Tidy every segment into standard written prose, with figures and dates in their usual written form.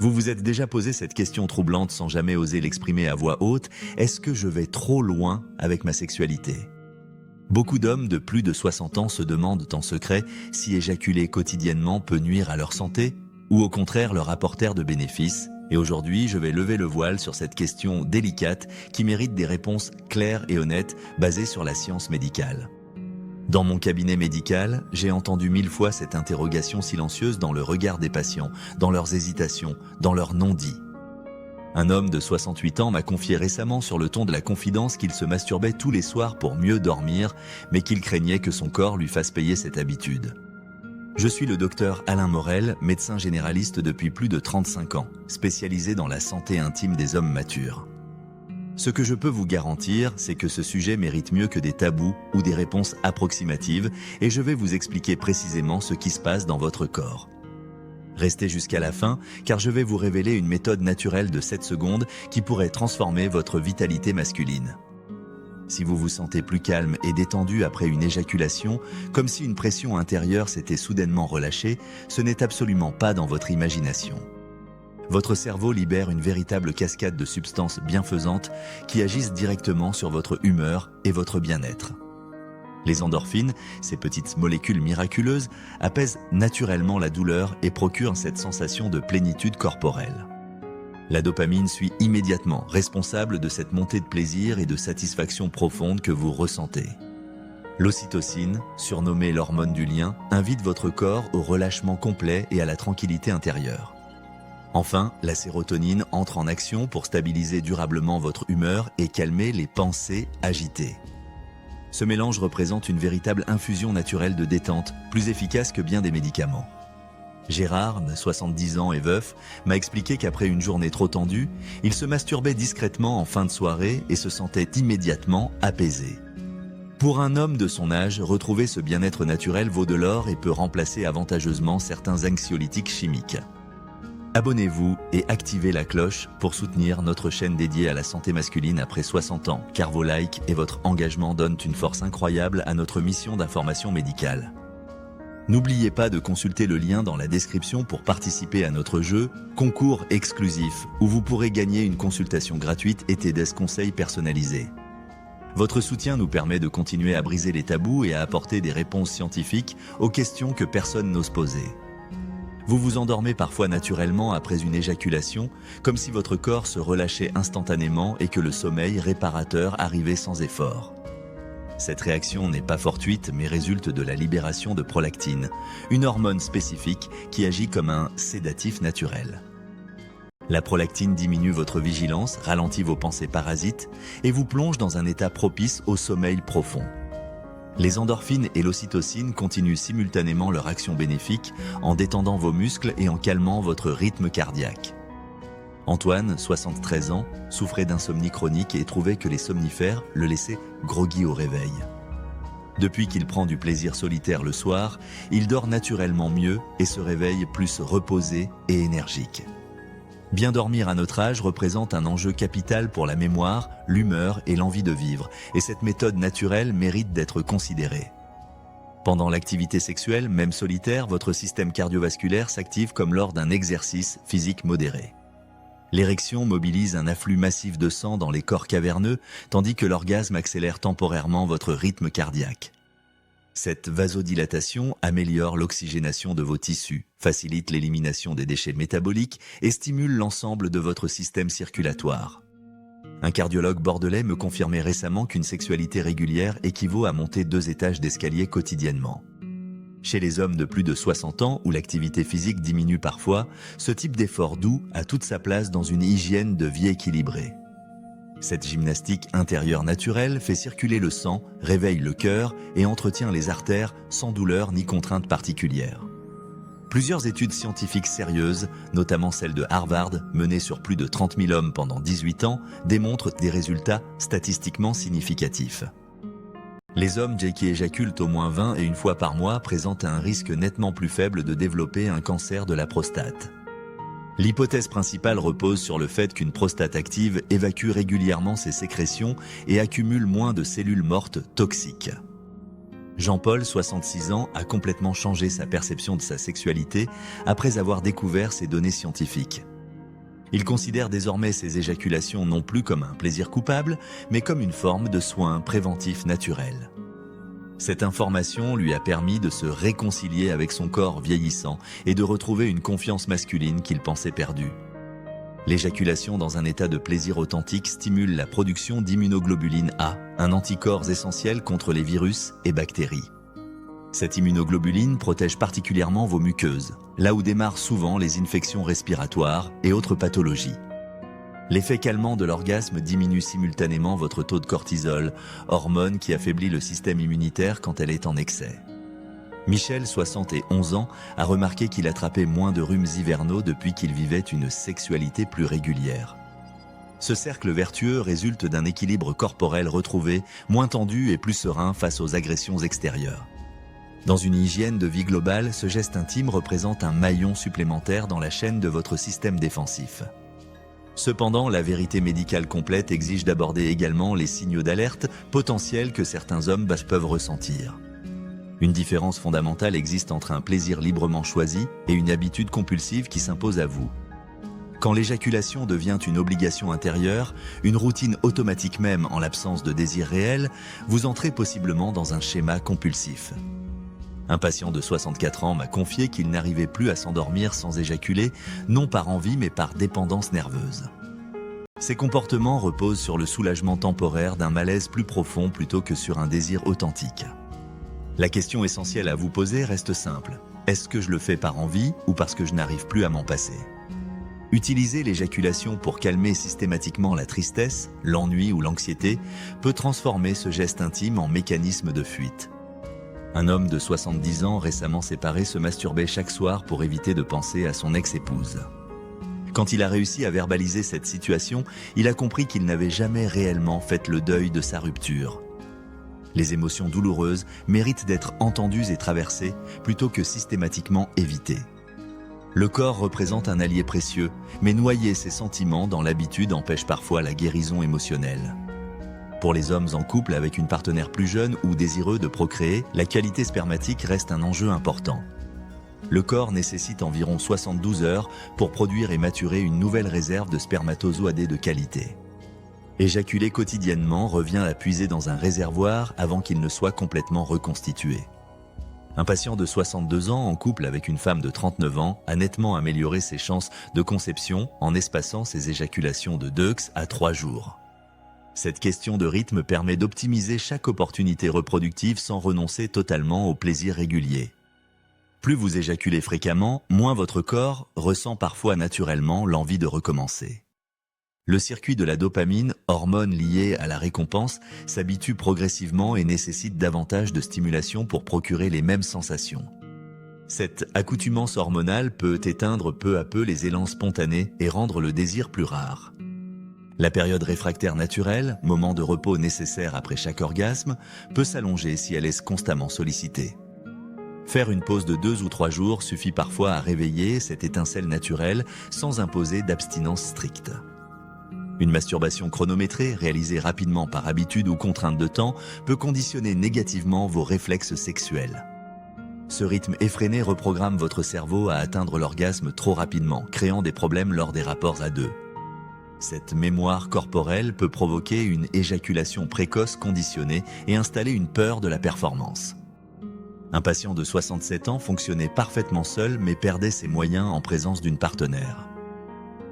Vous vous êtes déjà posé cette question troublante sans jamais oser l'exprimer à voix haute. Est-ce que je vais trop loin avec ma sexualité ? Beaucoup d'hommes de plus de 60 ans se demandent en secret si éjaculer quotidiennement peut nuire à leur santé ou au contraire leur apporter de bénéfices. Et aujourd'hui, je vais lever le voile sur cette question délicate qui mérite des réponses claires et honnêtes basées sur la science médicale. Dans mon cabinet médical, j'ai entendu 1000 fois cette interrogation silencieuse dans le regard des patients, dans leurs hésitations, dans leurs non-dits. Un homme de 68 ans m'a confié récemment sur le ton de la confidence qu'il se masturbait tous les soirs pour mieux dormir, mais qu'il craignait que son corps lui fasse payer cette habitude. Je suis le docteur Alain Morel, médecin généraliste depuis plus de 35 ans, spécialisé dans la santé intime des hommes matures. Ce que je peux vous garantir, c'est que ce sujet mérite mieux que des tabous ou des réponses approximatives, et je vais vous expliquer précisément ce qui se passe dans votre corps. Restez jusqu'à la fin, car je vais vous révéler une méthode naturelle de 7 secondes qui pourrait transformer votre vitalité masculine. Si vous vous sentez plus calme et détendu après une éjaculation, comme si une pression intérieure s'était soudainement relâchée, ce n'est absolument pas dans votre imagination. Votre cerveau libère une véritable cascade de substances bienfaisantes qui agissent directement sur votre humeur et votre bien-être. Les endorphines, ces petites molécules miraculeuses, apaisent naturellement la douleur et procurent cette sensation de plénitude corporelle. La dopamine suit immédiatement, responsable de cette montée de plaisir et de satisfaction profonde que vous ressentez. L'ocytocine, surnommée l'hormone du lien, invite votre corps au relâchement complet et à la tranquillité intérieure. Enfin, la sérotonine entre en action pour stabiliser durablement votre humeur et calmer les pensées agitées. Ce mélange représente une véritable infusion naturelle de détente, plus efficace que bien des médicaments. Gérard, 70 ans et veuf, m'a expliqué qu'après une journée trop tendue, il se masturbait discrètement en fin de soirée et se sentait immédiatement apaisé. Pour un homme de son âge, retrouver ce bien-être naturel vaut de l'or et peut remplacer avantageusement certains anxiolytiques chimiques. Abonnez-vous et activez la cloche pour soutenir notre chaîne dédiée à la santé masculine après 60 ans, car vos likes et votre engagement donnent une force incroyable à notre mission d'information médicale. N'oubliez pas de consulter le lien dans la description pour participer à notre jeu Concours exclusif, où vous pourrez gagner une consultation gratuite et des conseils personnalisés. Votre soutien nous permet de continuer à briser les tabous et à apporter des réponses scientifiques aux questions que personne n'ose poser. Vous vous endormez parfois naturellement après une éjaculation, comme si votre corps se relâchait instantanément et que le sommeil réparateur arrivait sans effort. Cette réaction n'est pas fortuite mais résulte de la libération de prolactine, une hormone spécifique qui agit comme un sédatif naturel. La prolactine diminue votre vigilance, ralentit vos pensées parasites et vous plonge dans un état propice au sommeil profond. Les endorphines et l'ocytocine continuent simultanément leur action bénéfique en détendant vos muscles et en calmant votre rythme cardiaque. Antoine, 73 ans, souffrait d'insomnie chronique et trouvait que les somnifères le laissaient groggy au réveil. Depuis qu'il prend du plaisir solitaire le soir, il dort naturellement mieux et se réveille plus reposé et énergique. Bien dormir à notre âge représente un enjeu capital pour la mémoire, l'humeur et l'envie de vivre, et cette méthode naturelle mérite d'être considérée. Pendant l'activité sexuelle, même solitaire, votre système cardiovasculaire s'active comme lors d'un exercice physique modéré. L'érection mobilise un afflux massif de sang dans les corps caverneux, tandis que l'orgasme accélère temporairement votre rythme cardiaque. Cette vasodilatation améliore l'oxygénation de vos tissus, facilite l'élimination des déchets métaboliques et stimule l'ensemble de votre système circulatoire. Un cardiologue bordelais me confirmait récemment qu'une sexualité régulière équivaut à monter 2 étages d'escalier quotidiennement. Chez les hommes de plus de 60 ans où l'activité physique diminue parfois, ce type d'effort doux a toute sa place dans une hygiène de vie équilibrée. Cette gymnastique intérieure naturelle fait circuler le sang, réveille le cœur et entretient les artères sans douleur ni contrainte particulière. Plusieurs études scientifiques sérieuses, notamment celle de Harvard, menée sur plus de 30 000 hommes pendant 18 ans, démontrent des résultats statistiquement significatifs. Les hommes qui éjaculent au moins 20 et une fois par mois présentent un risque nettement plus faible de développer un cancer de la prostate. L'hypothèse principale repose sur le fait qu'une prostate active évacue régulièrement ses sécrétions et accumule moins de cellules mortes toxiques. Jean-Paul, 66 ans, a complètement changé sa perception de sa sexualité après avoir découvert ces données scientifiques. Il considère désormais ses éjaculations non plus comme un plaisir coupable, mais comme une forme de soin préventif naturel. Cette information lui a permis de se réconcilier avec son corps vieillissant et de retrouver une confiance masculine qu'il pensait perdue. L'éjaculation dans un état de plaisir authentique stimule la production d'immunoglobuline A, un anticorps essentiel contre les virus et bactéries. Cette immunoglobuline protège particulièrement vos muqueuses, là où démarrent souvent les infections respiratoires et autres pathologies. L'effet calmant de l'orgasme diminue simultanément votre taux de cortisol, hormone qui affaiblit le système immunitaire quand elle est en excès. Michel, 71 ans, a remarqué qu'il attrapait moins de rhumes hivernaux depuis qu'il vivait une sexualité plus régulière. Ce cercle vertueux résulte d'un équilibre corporel retrouvé, moins tendu et plus serein face aux agressions extérieures. Dans une hygiène de vie globale, ce geste intime représente un maillon supplémentaire dans la chaîne de votre système défensif. Cependant, la vérité médicale complète exige d'aborder également les signaux d'alerte potentiels que certains hommes peuvent ressentir. Une différence fondamentale existe entre un plaisir librement choisi et une habitude compulsive qui s'impose à vous. Quand l'éjaculation devient une obligation intérieure, une routine automatique même en l'absence de désir réel, vous entrez possiblement dans un schéma compulsif. Un patient de 64 ans m'a confié qu'il n'arrivait plus à s'endormir sans éjaculer, non par envie mais par dépendance nerveuse. Ces comportements reposent sur le soulagement temporaire d'un malaise plus profond plutôt que sur un désir authentique. La question essentielle à vous poser reste simple. Est-ce que je le fais par envie ou parce que je n'arrive plus à m'en passer ? Utiliser l'éjaculation pour calmer systématiquement la tristesse, l'ennui ou l'anxiété peut transformer ce geste intime en mécanisme de fuite. Un homme de 70 ans récemment séparé se masturbait chaque soir pour éviter de penser à son ex-épouse. Quand il a réussi à verbaliser cette situation, il a compris qu'il n'avait jamais réellement fait le deuil de sa rupture. Les émotions douloureuses méritent d'être entendues et traversées plutôt que systématiquement évitées. Le corps représente un allié précieux, mais noyer ses sentiments dans l'habitude empêche parfois la guérison émotionnelle. Pour les hommes en couple avec une partenaire plus jeune ou désireux de procréer, la qualité spermatique reste un enjeu important. Le corps nécessite environ 72 heures pour produire et maturer une nouvelle réserve de spermatozoïdes de qualité. Éjaculer quotidiennement revient à puiser dans un réservoir avant qu'il ne soit complètement reconstitué. Un patient de 62 ans en couple avec une femme de 39 ans a nettement amélioré ses chances de conception en espaçant ses éjaculations de 2 à 3 jours. Cette question de rythme permet d'optimiser chaque opportunité reproductive sans renoncer totalement au plaisir régulier. Plus vous éjaculez fréquemment, moins votre corps ressent parfois naturellement l'envie de recommencer. Le circuit de la dopamine, hormone liée à la récompense, s'habitue progressivement et nécessite davantage de stimulation pour procurer les mêmes sensations. Cette accoutumance hormonale peut éteindre peu à peu les élans spontanés et rendre le désir plus rare. La période réfractaire naturelle, moment de repos nécessaire après chaque orgasme, peut s'allonger si elle est constamment sollicitée. Faire une pause de 2 ou 3 jours suffit parfois à réveiller cette étincelle naturelle sans imposer d'abstinence stricte. Une masturbation chronométrée, réalisée rapidement par habitude ou contrainte de temps, peut conditionner négativement vos réflexes sexuels. Ce rythme effréné reprogramme votre cerveau à atteindre l'orgasme trop rapidement, créant des problèmes lors des rapports à deux. Cette mémoire corporelle peut provoquer une éjaculation précoce conditionnée et installer une peur de la performance. Un patient de 67 ans fonctionnait parfaitement seul mais perdait ses moyens en présence d'une partenaire.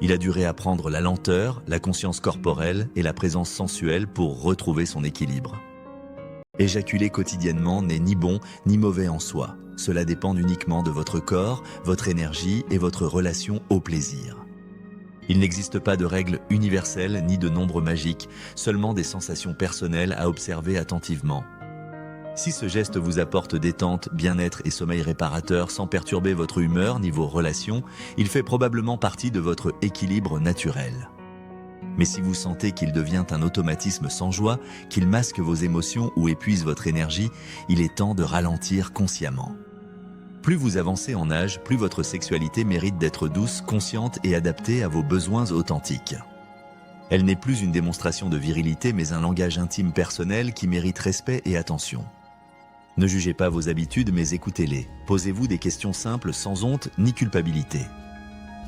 Il a dû réapprendre la lenteur, la conscience corporelle et la présence sensuelle pour retrouver son équilibre. Éjaculer quotidiennement n'est ni bon ni mauvais en soi. Cela dépend uniquement de votre corps, votre énergie et votre relation au plaisir. Il n'existe pas de règles universelles ni de nombres magiques, seulement des sensations personnelles à observer attentivement. Si ce geste vous apporte détente, bien-être et sommeil réparateur sans perturber votre humeur ni vos relations, il fait probablement partie de votre équilibre naturel. Mais si vous sentez qu'il devient un automatisme sans joie, qu'il masque vos émotions ou épuise votre énergie, il est temps de ralentir consciemment. Plus vous avancez en âge, plus votre sexualité mérite d'être douce, consciente et adaptée à vos besoins authentiques. Elle n'est plus une démonstration de virilité mais un langage intime personnel qui mérite respect et attention. Ne jugez pas vos habitudes mais écoutez-les. Posez-vous des questions simples sans honte ni culpabilité.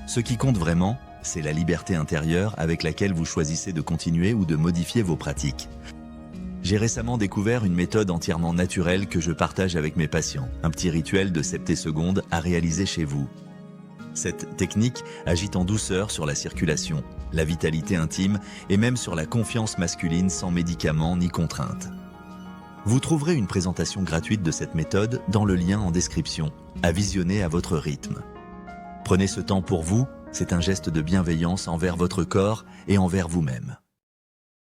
Ce qui compte vraiment, c'est la liberté intérieure avec laquelle vous choisissez de continuer ou de modifier vos pratiques. J'ai récemment découvert une méthode entièrement naturelle que je partage avec mes patients, un petit rituel de septésecondes à réaliser chez vous. Cette technique agit en douceur sur la circulation, la vitalité intime et même sur la confiance masculine sans médicaments ni contraintes. Vous trouverez une présentation gratuite de cette méthode dans le lien en description, à visionner à votre rythme. Prenez ce temps pour vous, c'est un geste de bienveillance envers votre corps et envers vous-même.